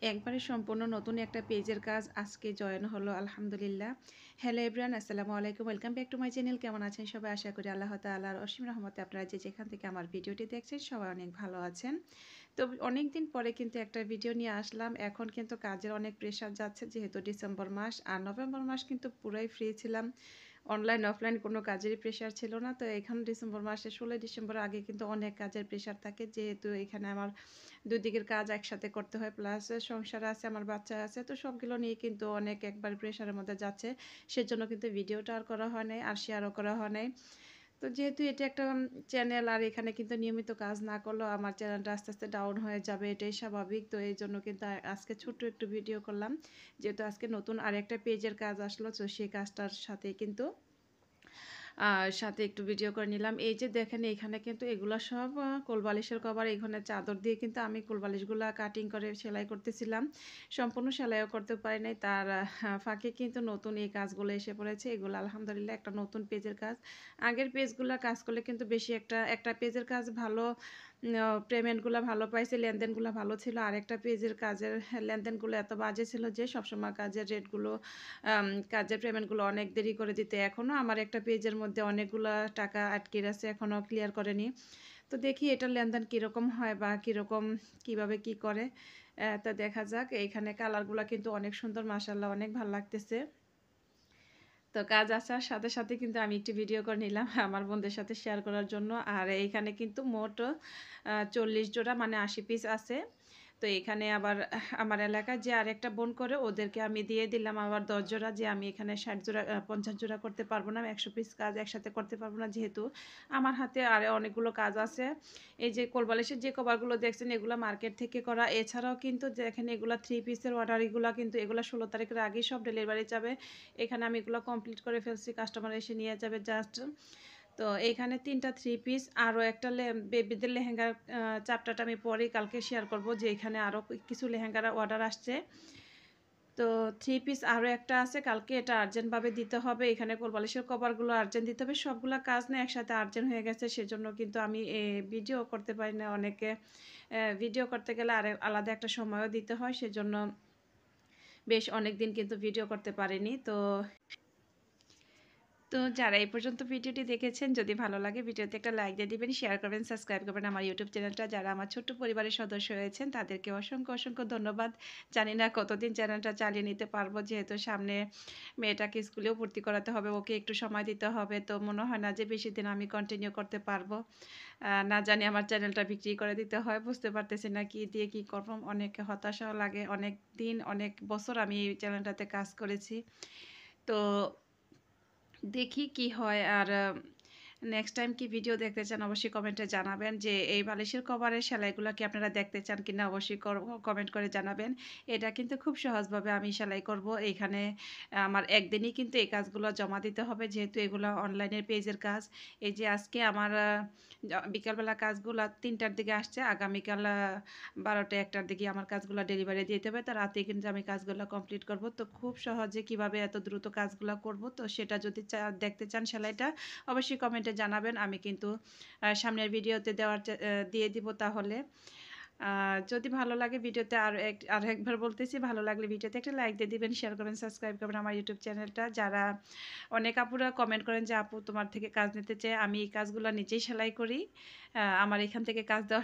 একবারে সম্পূর্ণ নতুন একটা পেজের কাজ আজকে জয়েন হলো আলহামদুলিল্লাহ। হ্যালো এভরিওয়ান, আসসালামু আলাইকুম, welcome back to my channel. কেমন আছেন সবাই? আশা করি আল্লাহ তাআলার অসীম রহমতে আপনারা যে যেখান থেকে আমার ভিডিওটি দেখছেন সবাই অনেক ভালো আছেন। তো অনেক দিন পরে কিন্তু একটা ভিডিও নিয়ে আসলাম। এখন কিন্তু কাজের অনেক প্রেশার যাচ্ছে, যেহেতু ডিসেম্বর মাস আর নভেম্বর মাস কিন্তু পুরাই ফ্রি ছিলাম। অনলাইন অফলাইন কোনো কাজেরই প্রেশার ছিল না। তো এখন ডিসেম্বর মাসে 16 ডিসেম্বরের আগে কিন্তু অনেক কাজের প্রেশার থাকে, যেহেতু এখানে আমার দুই দিকের কাজ একসাথে করতে হয়, প্লাস সংসার আছে, আমার বাচ্চা আছে, তো সবগুলো নিয়ে কিন্তু অনেক একবার প্রেশারের মধ্যে যাচ্ছে। সেজন্য কিন্তু ভিডিওটা আর করা হয় নাই, আর শেয়ারও করা হয় নাই। তো যেহেতু এটা একটা চ্যানেল, আর এখানে কিন্তু নিয়মিত কাজ না করলেও আমার চ্যানেলটা আস্তে আস্তে ডাউন হয়ে যাবে, এটাই স্বাভাবিক। তো এই জন্য কিন্তু আজকে ছোট্ট একটু ভিডিও করলাম, যেহেতু আজকে নতুন আরেকটা পেজের কাজ আসলো, তো সেই কাজটার সাথে কিন্তু সাথে একটু ভিডিও করে নিলাম। এই যে দেখেন, এখানে কিন্তু এগুলা সব কোলবালিশের কভার। এখানে চাদর দিয়ে কিন্তু আমি কোলবালিশগুলা কাটিং করে সেলাই করতেছিলাম। সম্পূর্ণ সেলাইও করতে পারি নাই, তার ফাঁকে কিন্তু নতুন এই কাজগুলো এসে পড়েছে। এগুলো আলহামদুলিল্লাহ একটা নতুন পেজের কাজ। আগের পেজগুলা কাজ করলে কিন্তু বেশি একটা পেজের কাজ ভালো, পেমেন্টগুলো ভালো পাইছে, লেনদেনগুলো ভালো ছিল। আরেকটা পেজের কাজের লেনদেনগুলো এত বাজে ছিল যে সবসময় কাজের রেটগুলো, কাজের পেমেন্টগুলো অনেক দেরি করে দিতে। এখনও আমার একটা পেজের মধ্যে অনেকগুলো টাকা আটকে আছে, এখনও ক্লিয়ার করেনি। তো দেখি এটার লেনদেন কীরকম হয় বা কীরকম কীভাবে কি করে, তা দেখা যাক। এইখানে কালারগুলো কিন্তু অনেক সুন্দর, মাশাআল্লাহ, অনেক ভালো লাগতেছে। তো কাজ আসার সাথে সাথে কিন্তু আমি একটি ভিডিও করে নিলাম আমার বোনদের সাথে শেয়ার করার জন্য। আর এইখানে কিন্তু মোট 40 জোড়া, মানে 80 পিস আছে। তো এখানে আবার আমার এলাকায় যে আরেকটা বোন করে, ওদেরকে আমি দিয়ে দিলাম আবার 10 জোড়া, যে আমি এখানে 60 জোড়া 50 জোড়া করতে পারবো না, 100 পিস কাজ একসাথে করতে পারবো না, যেহেতু আমার হাতে আরও অনেকগুলো কাজ আছে। এই যে কোলবালিশের যে কভারগুলো দেখছেন, এগুলো মার্কেট থেকে করা। এছাড়াও কিন্তু দেখেন, এগুলো 3 পিসের অর্ডার, এগুলো কিন্তু এগুলো 16 তারিখের আগেই সব ডেলিভারি যাবে। এখানে আমি এগুলো কমপ্লিট করে ফেলছি, কাস্টমার এসে নিয়ে যাবে জাস্ট। তো এইখানে 3টা 3 পিস, আরও একটা বেবিদের লেহেঙ্গার চাপটাটা আমি পরেই কালকে শেয়ার করব, যে এখানে আরও কিছু লেহেঙ্গার অর্ডার আসছে। তো 3 পিস আরও একটা আছে, কালকে এটা আর্জেন্টভাবে দিতে হবে। এখানে কোলবালিশের কভারগুলো আর্জেন্ট দিতে হবে। সবগুলা কাজ না একসাথে আর্জেন্ট হয়ে গেছে, সেজন্য কিন্তু আমি ভিডিও করতে পারি না। অনেকে ভিডিও করতে গেলে আলাদা একটা সময়ও দিতে হয়, সেজন্য বেশ অনেক দিন কিন্তু ভিডিও করতে পারিনি। তো যারা এই পর্যন্ত ভিডিওটি দেখেছেন, যদি ভালো লাগে ভিডিওতে একটা লাইক দিয়ে দিবেন, শেয়ার করবেন, সাবস্ক্রাইব করবেন আমার ইউটিউব চ্যানেলটা। যারা আমার ছোট্ট পরিবারের সদস্য হয়েছেন তাদেরকে অসংখ্য অসংখ্য ধন্যবাদ। জানি না কতদিন চ্যানেলটা চালিয়ে নিতে পারবো, যেহেতু সামনে মেয়েটাকে স্কুলেও ভর্তি করাতে হবে, ওকে একটু সময় দিতে হবে। তো মনে হয় না যে বেশি দিন আমি কন্টিনিউ করতে পারবো। না জানি আমার চ্যানেলটা বিক্রি করে দিতে হয়, বুঝতে পারতেছি না কি দিয়ে কি করবো। অনেক হতাশাও লাগে, অনেক দিন অনেক বছর আমি এই চ্যানেলটাতে কাজ করেছি। তো দেখি কি হয়। আর নেক্সট টাইম কি ভিডিও দেখতে চান অবশ্যই কমেন্টে জানাবেন, যে এই বালিশের কভারের সেলাইগুলো কি আপনারা দেখতে চান কিনা অবশ্যই কমেন্ট করে জানাবেন। এটা কিন্তু খুব সহজভাবে আমি সেলাই করব। এইখানে আমার একদিনই কিন্তু এই কাজগুলো জমা দিতে হবে, যেহেতু এগুলো অনলাইনের পেজের কাজ। এই যে আজকে আমার বিকালবেলা কাজগুলো 3টার দিকে আসছে, আগামীকাল 12টা 1টার দিকে আমার কাজগুলো ডেলিভারি দিতে হবে। তো রাতে কিন্তু আমি কাজগুলো কমপ্লিট করব। তো খুব সহজে কিভাবে এত দ্রুত কাজগুলো করব, তো সেটা যদি দেখতে চান সেলাইটা অবশ্যই কমেন্টে জানাবেন। আমি কিন্তু সামনের ভিডিওতে দিয়ে দিব তাহলে। যদি ভালো লাগে ভিডিওতে, আর একবার বলতেছি, ভালো লাগলে ভিডিওতে একটা লাইক দিয়ে দিবেন, শেয়ার করবেন, সাবস্ক্রাইব করবেন আমার ইউটিউব চ্যানেলটা। যারা অনেক আপুরা কমেন্ট করেন যে আপু তোমার থেকে কাজ নিতে চাই, আমি এই কাজগুলো নিজেই সেলাই করি, আমার এখান থেকে কাজ দেওয়া